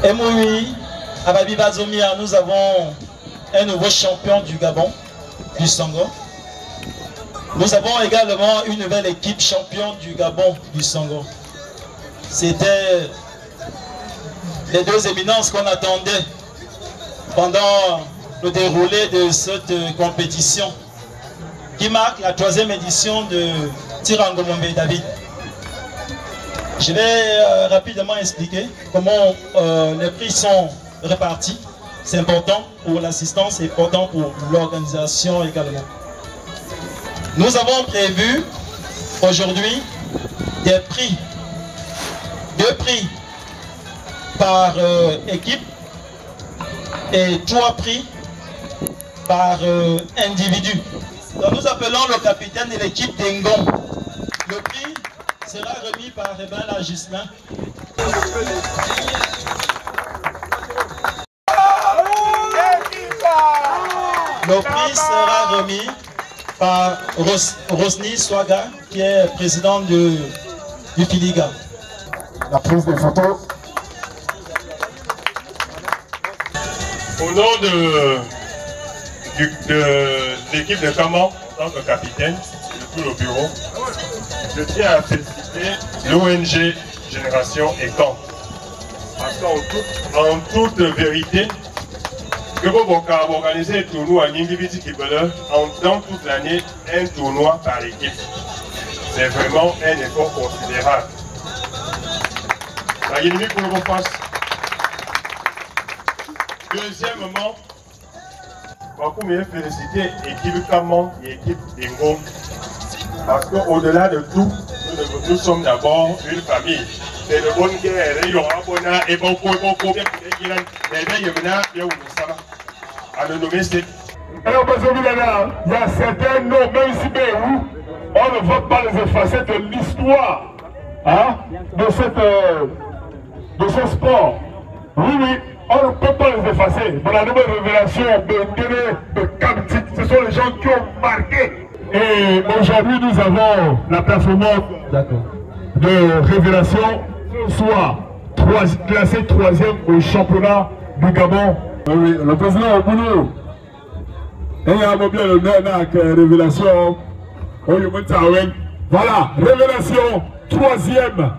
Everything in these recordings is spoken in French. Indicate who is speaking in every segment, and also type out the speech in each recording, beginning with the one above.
Speaker 1: Et oui, à Babiba Zomia, nous avons un nouveau champion du Gabon, du Sango. Nous avons également une nouvelle équipe champion du Gabon, du Sango. C'était les deux éminences qu'on attendait pendant le déroulé de cette compétition qui marque la 3e édition de Tirangomombe David. Je vais rapidement expliquer comment les prix sont répartis. C'est important pour l'assistance, c'est important pour l'organisation également. Nous avons prévu aujourd'hui des prix, 2 prix par équipe et 3 prix par individu. Donc nous appelons le capitaine de l'équipe d'Engon. Le prix sera remis par Rebella Gislain. Le prix sera remis par Rosny Swaga, qui est président du Filiga.
Speaker 2: La prise de photos.
Speaker 3: Au nom de l'équipe de Kaman, en tant que capitaine de tout le bureau, je tiens à féliciter l'ONG Génération Ekan. Parce qu'en toute vérité, que vous organisez un tournoi à Ningibiti Kibele dans toute l'année, un tournoi par équipe. C'est vraiment un effort considérable. Ça y est, pour le repas. Deuxièmement, beaucoup mieux féliciter l'équipe Kaman et l'équipe d'Engon. Parce qu'au-delà de tout, nous sommes d'abord une famille. C'est de bonne guerre, il y aura bonheur et bon pour bien qu'il y ait à le nommer c'est.
Speaker 2: Alors, il y a certains noms, même si on ne va pas les effacer de l'histoire de ce sport. Oui, oui, on ne peut pas les effacer. Pour la nouvelle révélation de Kamtik, ce sont les gens qui ont marqué. Et aujourd'hui, nous avons la performance de révélation, soit classé 3e au championnat du Gabon. Oui, le président au boulot. Et il y a bien le nom révélation. Voilà, révélation, 3e.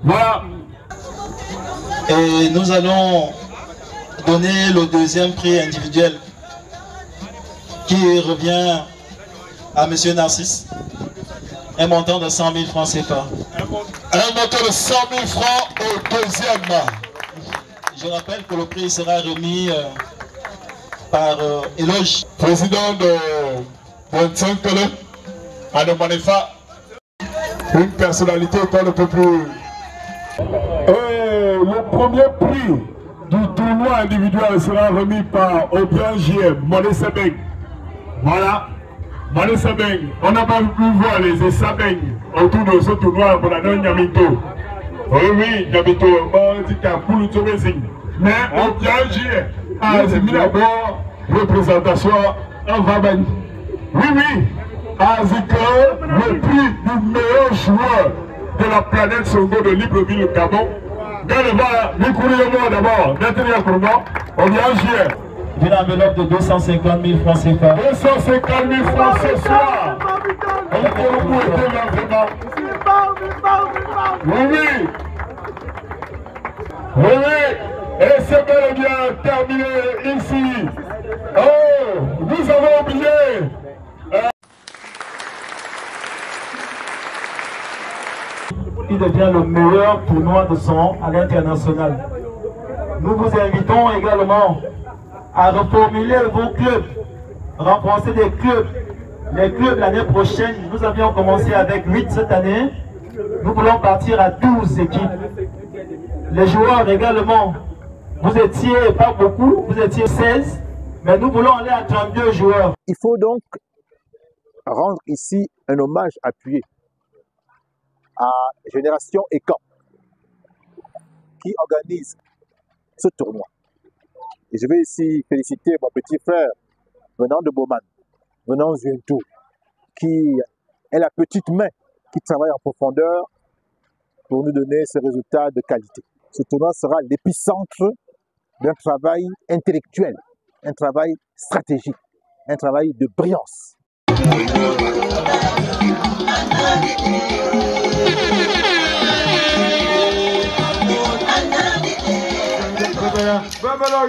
Speaker 2: Voilà.
Speaker 1: Et nous allons donner le 2e prix individuel qui revient à M. Narcisse. Un montant de 100 000 francs CFA.
Speaker 2: Un montant de 100 000 francs au 2e.
Speaker 1: Je rappelle que le prix sera remis par Éloge.
Speaker 2: Président de Bonsankele, à Manefa, une personnalité qu'on ne peut plus. Et le premier prix du tournoi individuel sera remis par Obiangien Monesebeng. Voilà, Monesebeng. On n'a pas pu voir les Essabeng autour de ce tournoi pour la non-Nyamito. Oui, oui, Nyamito, on dit qu'à Pouloutomezing. Mais Obiangien a mis d'abord représentation en Vabani. Oui, oui, Azika, le prix du meilleur joueur de la planète Songo de Libreville, le Gabon. Galeva, l'écourrier d'abord, d'intérieur pour moi, Obiangien.
Speaker 1: Une enveloppe de 250 000 francs CFA.
Speaker 2: 250 000 francs ce soir. On peut vous aider là vraiment. Oui, oui. Oui, oui. Et c'est bel et bien terminé ici. Oh, nous avons oublié.
Speaker 1: Il devient le meilleur tournoi de son à l'international. Nous vous invitons également à reformuler vos clubs, renforcer des clubs. Les clubs l'année prochaine, nous avions commencé avec 8 cette année. Nous voulons partir à 12 équipes. Les joueurs également, vous étiez pas beaucoup, vous étiez 16, mais nous voulons aller à 32 joueurs.
Speaker 4: Il faut donc rendre ici un hommage appuyé à Génération Ekan qui organise ce tournoi. Et je vais ici féliciter mon petit frère venant de Bowman, venant Zuento, qui est la petite main qui travaille en profondeur pour nous donner ce résultat de qualité. Ce tournoi sera l'épicentre d'un travail intellectuel, un travail stratégique, un travail de brillance.
Speaker 2: Babala